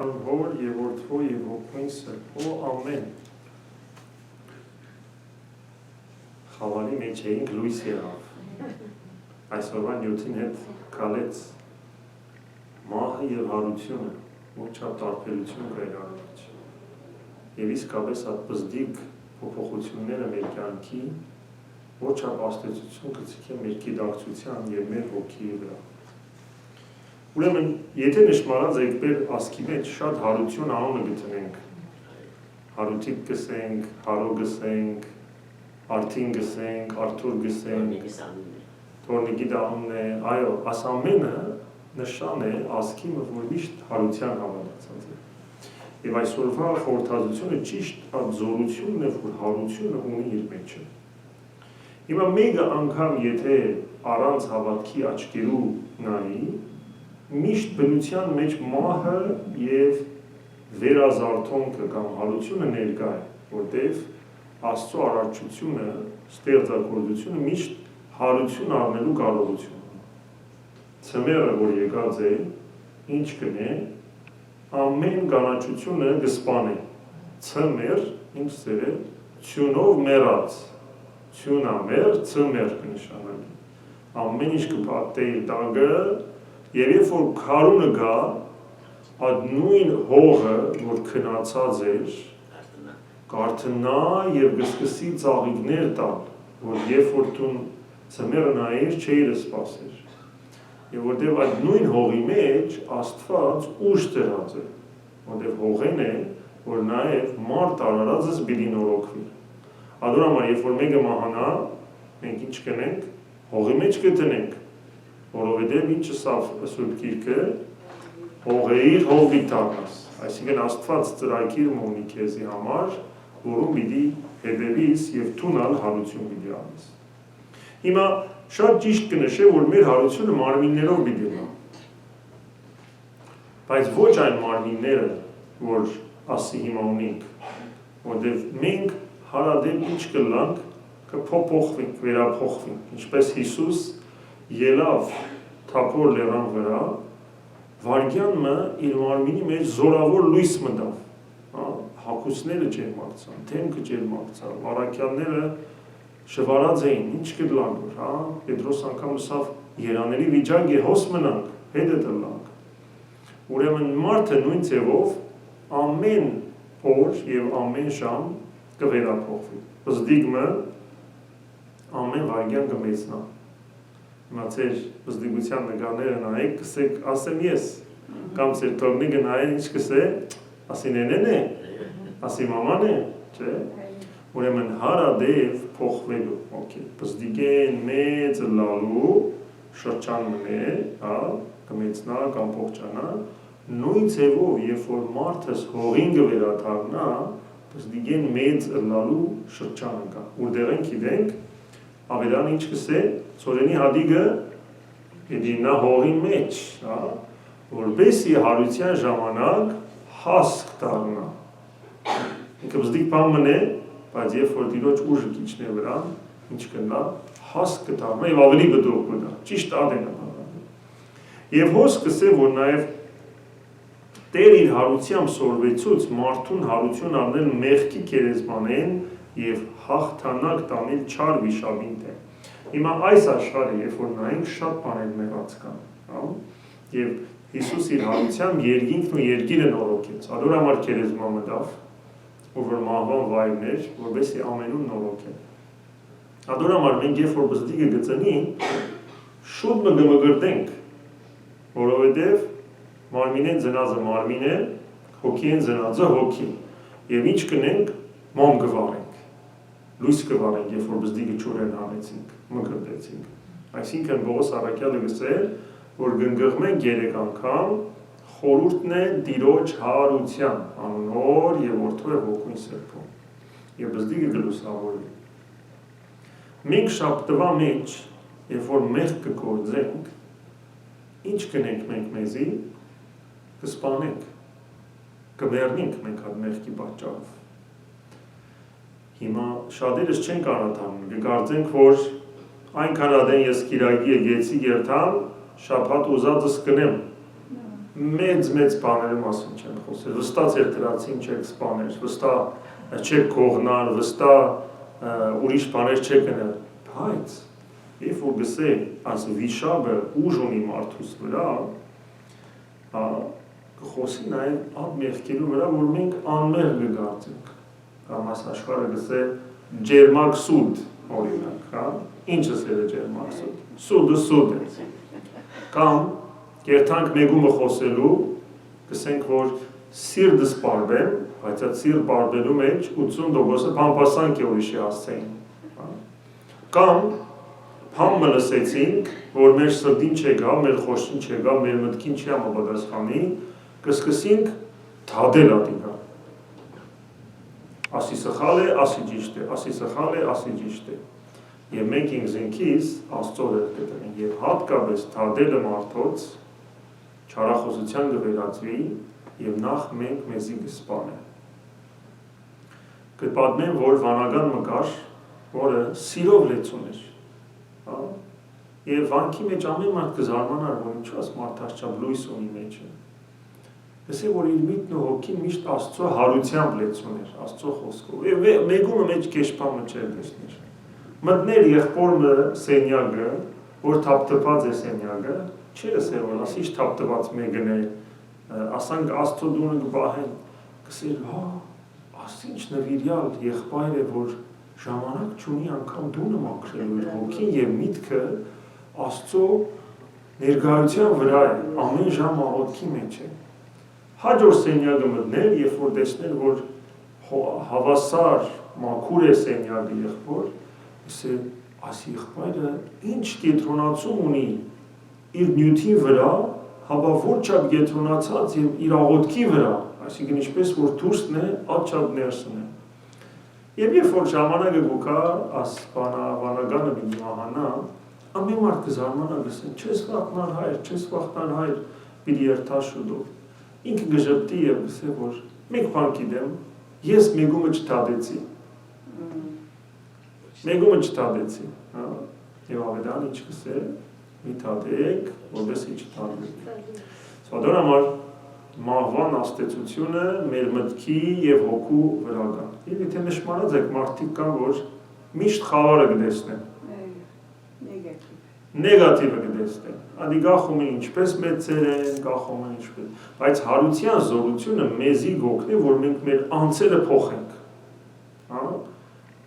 Անհոր և որդվո և հոգույն սրբո ամեն։ Խավարի մեջ էինք լույս եղավ։ Այսօրվա նյութին հետ կալեց մահը և հարությունը, ոչ չափ տարբերություն կա իրար մեջ։ Եվ իսկապես այդ բզդիկ փոփոխությունները մեր կյանքի ոչ չափ աստեցություն կցիքեն մեր գիտակցության և մեր հոգիի վրա։ Ուրեմն, եթե նշմարած եք բեր ասքի մեջ շատ հարություն անունը գտնենք, հարութիկ գսենք, հարո գսենք, արդին գսենք, արդուր գսենք, թորնիկի անունն է, այո, աս ամենը նշան է ասքի, որ միշտ հարության հավանացած է։ Եվ այսօրվա խորհրդածությունը ճիշտ այդ զորությունն է, որ հարությունը ունի իր մեջը։ Հիմա մեկը անգամ եթե առանց հավատքի աչքերու նայի, միշտ բնության մեջ մահը և վերազարթոնքը կամ հարությունը ներկա է, որտև Աստծո արարչությունը, ստեղծագործությունը միշտ հարություն առնելու կարողություն ունի։ Ցմերը, որ եկած է, ինչ կնե, ամեն կանաչությունը կսպանե։ Ցմեր, ինչ սեր է, ցյունով մեռած, ցյունամեր, ցմեր կնշանակի։ Ամեն ինչ կպատե իր տակը, և երբ որ քարունը գա, այդ նույն հողը, որ քնացած էր, կարթնա և գսկսի ծաղիկներ տալ, որ երբ որ տուն ցմերը նայիր, չէիր սպասեր։ Եվ որտև այդ նույն հողի մեջ Աստված ուժ տրած է, որտև հողեն է, որ նաև մարդ արարածս բիդի նորոգվի։ Ադոր համար, երբ որ մեկը մահանա, մենք ինչ կնենք, հողի մեջ կտնենք, որովհետև ինչը սավ սուրբ գիրքը, հողեիր հողի տառնաս, այսինքն Աստված ծրագիր ունի քեզի համար, որում պիտի հետևիս և թունալ հարություն պիտի անես։ Հիմա շատ ճիշտ կնշե, որ մեր հարությունը մարմիններով պիտի նա։ Բայց ոչ այն մարմինները, որ ասի հիմա ունենք, որտև մենք հարադեմ ինչ կլանք, կփոփոխվենք, վերափոխվենք, ինչպես Հիսուս ելավ թափոր լեռան վրա, վարգյանը իր մարմինի մեջ զորավոր լույս մտավ, հագուստները ջերմակցան, թեմքը ջերմակցան, առաքյալները շվարած էին, ինչ կդլանք, Պետրոս անգամ լսավ երանելի վիճակ է, հոս մնանք, հետը դլանք։ Ուրեմն մարդը նույն ձևով ամեն օր և ամեն ժամ կվերափոխվի, բզդիգմը ամեն վարգյան կմեծնա։ Հիմա ծեր բզդիգության նգաները նայեք, կսեք, ասեմ ես, կամ ծեր թողնիկը նայեն, ինչ կսե, ասի նենեն է, ասի մաման է, չէ, ուրեմն հարադև փոխվելու, բզդիգեն մեծ լալու, շրջան մնե, կմեծնա կամ փոխճանա, նույն ձևով, երբ որ մարդս հողին կվերաթարնա, բզդիգեն մեծ լալու շրջանը կա, ուրդեղ ենք իդենք, ավելան ինչ կսե, ծորենի հադիգը էդի նա հողի մեջ, որբեսի հարության ժամանակ հասկ տարնա։ Ինքը բզդիկ պան մնե, բայց երբ որ դիրոջ ուժը կիչն է վրան, ինչ կնա, հասկ կտարնա և ավելի բդող կնա, ճիշտ ադեն է։ Եվ հոս կսե, որ նաև տեր իր հարությամբ սորվեցուց մարդուն հարություն առնել մեղքի կերեսմանեն և հաղթանակ տանել չար վիշապին դեմ։ Հիմա այս աշխարհը, երբ որ նայենք, շատ բաներ մեղած կան, և Հիսուս իր հարությամբ երկինքն ու երկիրը նորոգեց, ադոր համար քերեզմա մտավ, որ մահվան վայրն էր, որպեսզի ամենուն նորոգել։ Ադոր համար մենք երբ որ բզդիգը գծնի, շուտ մգմգրտենք, որովհետև մարմինեն ծնածը մարմին է, հոգի են ծնածը հոգի, և ինչ կնենք, մոմ կվարենք, լույս կվարենք, երբ որ բզդիգը չորեն հանեցինք, մգրտեցինք։ Այսինքն Պողոս առաքյալը գսել, որ գնգղմենք 3 անգամ, խորհուրդն է դիրոջ հարության, անհոր և որդու և հոգույն սրբո, և բզդիգը գլուսավորվի։ Մենք շաբթվա մեջ, երբ որ մեղք կգործենք, ինչ կնենք մենք մեզի, կսպանենք, կմեռնենք մենք այդ մեղքի պատճառով։ Հիմա շատերս չենք անդրադառնում, կկարծենք, որ այնքան ադեն ես կիրակի եկեցի երթամ, շաբաթ ուզածս կնեմ, մեծ բաների մասին չեմ խոսում։ խոսել, վստահ ձեր դրացին չեք սպաներ, վստահ չեք կողնար, վստահ ուրիշ բաներ չեք գնել, բայց երբ որ գսե այս վիշապը ուժ ունի մարդուս վրա, կխոսի նաև այդ մեղքերու վրա, որ մենք անմեղ կգործենք, կամ այս աշխարհը գսե ջերմակ սուտ, օրինակ, հա, ինչը սերը ջերմակ սուտ, սուտը սուտ է, կամ կերթանք մեկումը խոսելու, կսենք, որ սիրտս պարբեմ, բայց այդ սիրտ պարբելու մեջ 80%-ը պամպասանք է ուրիշի հասցեին, կամ փամը լսեցինք, որ մեր սրտին չեկա, մեր խոշին չեկա, մեր մտքին չի համապատասխանի, կսկսենք թադել ատիկա։ Ասի սխալ է, ասի ճիշտ է, ասի սխալ է, ասի ճիշտ է։ Եվ մենք ինքզինքից Աստծո հետ կտրենք, եւ հատկապես թադելը մարդոց չարախոսության կվերածվի եւ նախ մենք մեզի կսպանեն։ Կպատմեմ, որ վանական մկար, որը սիրով լեցուն էր, եւ վանքի մեջ ամեն մարդ կզարմանար, որ ինչու այս մարդաշճապ լույս ունի մեջը։ Գսե, որ իր միտն ու հոգին միշտ Աստծո հարությամբ լեցուն էր, Աստծո խոսքով։ Եվ մեկումը մեջ կեշպամը չէր տեսներ։ Մտներ եղբորը սենյակը, որ թափթփած է սենյակը, չէր ասել, որ ասի ինչ թափթփած մեկն է, ասանք Աստծո դունը կբահեն, գսել, հա, ասի ինչ նվիրյալ եղբայր է, որ ժամանակ չունի անգամ դունը մաքրելու իր հոգին եւ միտքը Աստծո ներկայության վրա է, ամեն ժամ աղոթքի մեջ է։ Հաջորդ սենյակը մտներ, երբ որ տեսներ, որ հավասար մաքուր է սենյակը եղբոր, ասել, այս եղբայրը ինչ կենտրոնացում ունի իր նյութի վրա, հաբա որ չափ կենտրոնացած եւ իր աղոթքի վրա, այսինքն ինչպես որ դուրսն է, այդ չափ ներսն է։ Եվ երբ որ ժամանակը գուկա, աս վանագանը մի մահանա, ամեն մարդ կզարմանա, գսեն, չես վախտան հայր, պիտի երթաշուդով։ Ինքը գժպտի եւ գսե, որ մեկ բան գիտեմ, ես մեկումը չթադեցի։ Մեկումը չթադեցի, հա, եւ ավետարանը ինչ գսե, մի թադեք, որպեսզի չթադեք։ Սա համար մահվան աստեցությունը մեր մտքի եւ հոգու վրա կա։ Եվ եթե նշմանած եք մարդիկ կան, որ միշտ խավարը կտեսնեն։ Նեգատիվը կտեսնեն։ Ադի գախում են ինչպես մեծեր են, գախում են ինչպես։ Բայց հարության զորությունը մեզի գօգնի, որ մենք մեր անձերը փոխենք։ Հա։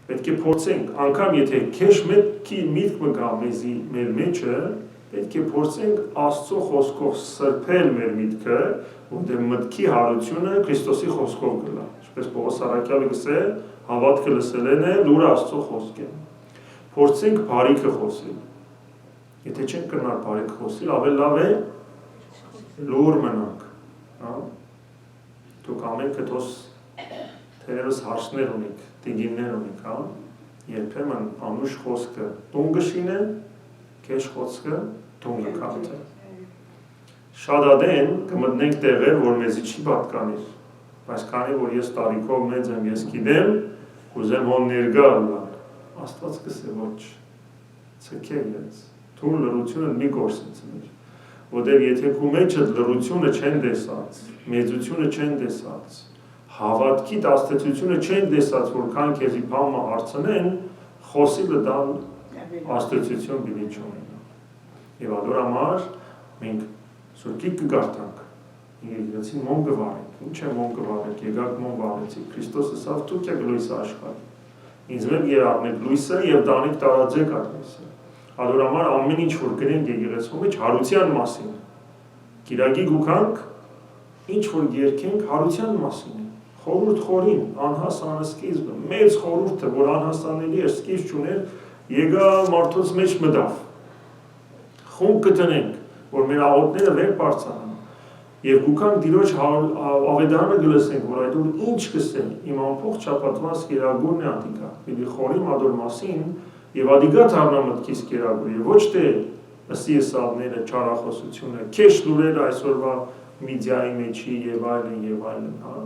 Պետք է փորձենք, անգամ եթե քեշ միտքը գա մեզի մեր մեջը, պետք է փորձենք Աստծո խոսքով սրբել մեր միտքը, որտեղ մտքի հարությունը Քրիստոսի խոսքով գլա։ Ինչպես Պողոս Արաքյալը գսե, հավատքը լսելն է, լուրը Աստծո խոսք է։ Փորձենք բարիքը խոսել։ Եթե չենք կրնար բարիքը խոսել, ավելի լավ է լուր մնանք, հա։ Դուք ամենքը թոս թերևս հարցներ ունիք, դիգիններ ունիք, հա։ Երբեմն անուշ խոսքը տուն կշինե, քեշ խոսքը տուն կքարտե։ Շատ ադեն կմտնենք տեղեր, որ մեզի չի պատկանիր, բայց քանի որ ես տարիքով մեծ եմ, ես գիտեմ, կուզեմ հոն ներկա լան, Աստված կսե ոչ, ցկել ես, թուն լրությունը մի գործեցներ, որտեղ եթե քու մեջը լրությունը չեն տեսած, մեծությունը չեն տեսած, հավատքի աստեցությունը չեն տեսած, որքան քեզի բամը հարցնեն, խոսի լդան աստեցություն բինի չունենա։ Եվ ադոր համար մենք սուրկիկ կգարտանք, ինգերգացին մոն գվարենք, ինչ է մոն գվարենք, եգակ մոն վարեցիք, Քրիստոսը սավ թուք եք լույսը աշխարհ, ինձ մեկ երարնեք լույսը և դանիք տարաձեք այդ լույսը, ադոր համար ամեն ինչ որ գրենք եկեղեցու մեջ հարության մասին, կիրագի գուքանք, ինչ որ երկենք հարության մասին է, խորուրդ խորին, անհաս անսկիզբը, մեծ խորուրդը, որ անհասանելի էր, սկիզ չուներ, եկա մարդոց մեջ մդավ, խունկ կտնենք, որ մեր աղոտները վեր պարծանան, և գուքանք դիրոջ ավետարանը գլսենք, որ այդ որ ինչ կսեն, իմ ամփող չապատված կերագուրն է ադիկա, պիտի խորիմ ադոր մասին, և ադիկա թարնա մտքիս կերագուր, և ոչ թե ըսի սավները, չարախոսությունը, քեշ լուրերը այսօրվա միդիայի մեջի և այլն, հա,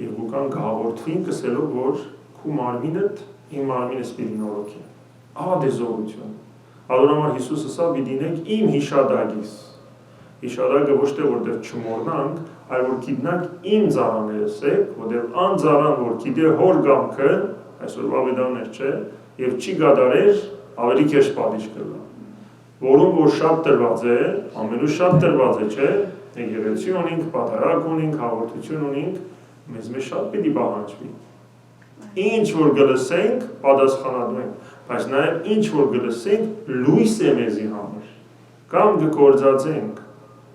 և գուքանք հաղորդվին կսելով, որ քու մարմինըտ, իմ մարմինս պիտի նորոքի, ադե զորություն, ադոր համար Հիսուսը սա պիտինենք իմ հիշադագիս, հիշադագը ոչ թե որտեղ չմորնանք, այլ որ գիտնանք իմ ծառաներս եք, որտեղ ան ծառան, որ գիտե հոր կամքը, այսօրվա վեդաններ չէ, եւ չի գադարեր, ավելի քեշ պատիժ կլա։ Որում որ շատ տրված է, ամենուր շատ տրված է, չէ, եկեղեցի ունենք, պատարագ ունենք, հաղորդություն ունենք, մեզ շատ պիտի պահանջվի։ Ինչ որ գլսենք, պատասխանատու ենք, բայց նաև ինչ որ գլսենք, լույս է մեզի համար, կամ կգործածենք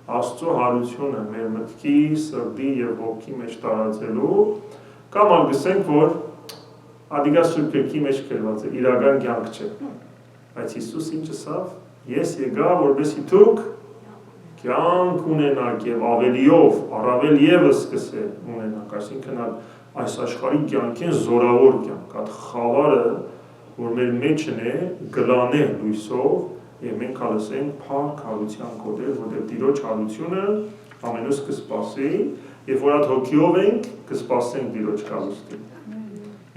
Աստծո հարությունը մեր մտքի, սրտի եւ հոգի մեջ տարածելու, կամ ալգսենք, որ ադիգա Սուրբ Գրքի մեջ գրված է, իրական կյանք չէ, բայց Հիսուս ինչ ասավ, ես եկա, որպեսզի դուք կյանք ունենաք եւ ավելիով, առավել եւս սկսե ունենաք, այսինքն այս աշխարհի կյանքին զորավոր կյանք, այդ խավարը, որ մեր մեջն է, գլանե լույսով, եւ մենք հալսենք փառք հարության կոդեր, որտեղ Տիրոջ հարությունը ամենուց կսպասի, երբ որ այդ հոգիով ենք, կսպասենք Տիրոջ գալուստին։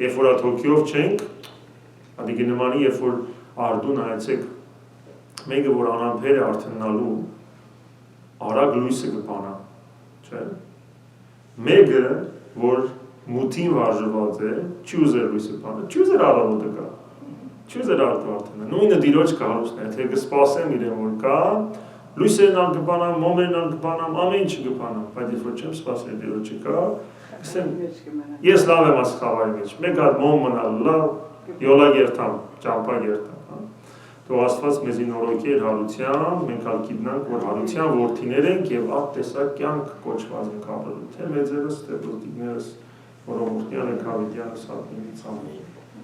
Երբ որ այդ հոգիով չենք, ադիգի նմանի, երբ որ արդու նայեցեք, մեկը որ անամբեր է արդեննալու, արագ լույսը կպանա, չէ՞։ Մեկը, որ մութին վարժված է, չի ուզեր լույսը պանը, չի ուզեր առավոտը կա, չի ուզեր արդու արդենը, նույնը Տիրոջ գալուստն է, թե կսպասեմ իրեն որ կա, լույսերն ալ կպանամ, մոմերն ալ կպանամ, ամեն ինչը կպանամ, բայց երբ որ չեմ սպասել Տիրոջը կա, ես լավ եմ աս խավարի մեջ, մեկ հատ մոմ մնալ լավ, յոլա երթամ, ճամպա երթամ, Թող Աստված մեզի նորոգեր հարության, մենք ալ գիտնանք, որ հարության որդիներ ենք եւ այդ տեսակ կյանք կոչված ենք ապրելու, թե մեծերս, թե որդիներս, որոնք Հավիտյանը, Սատմինից ամեն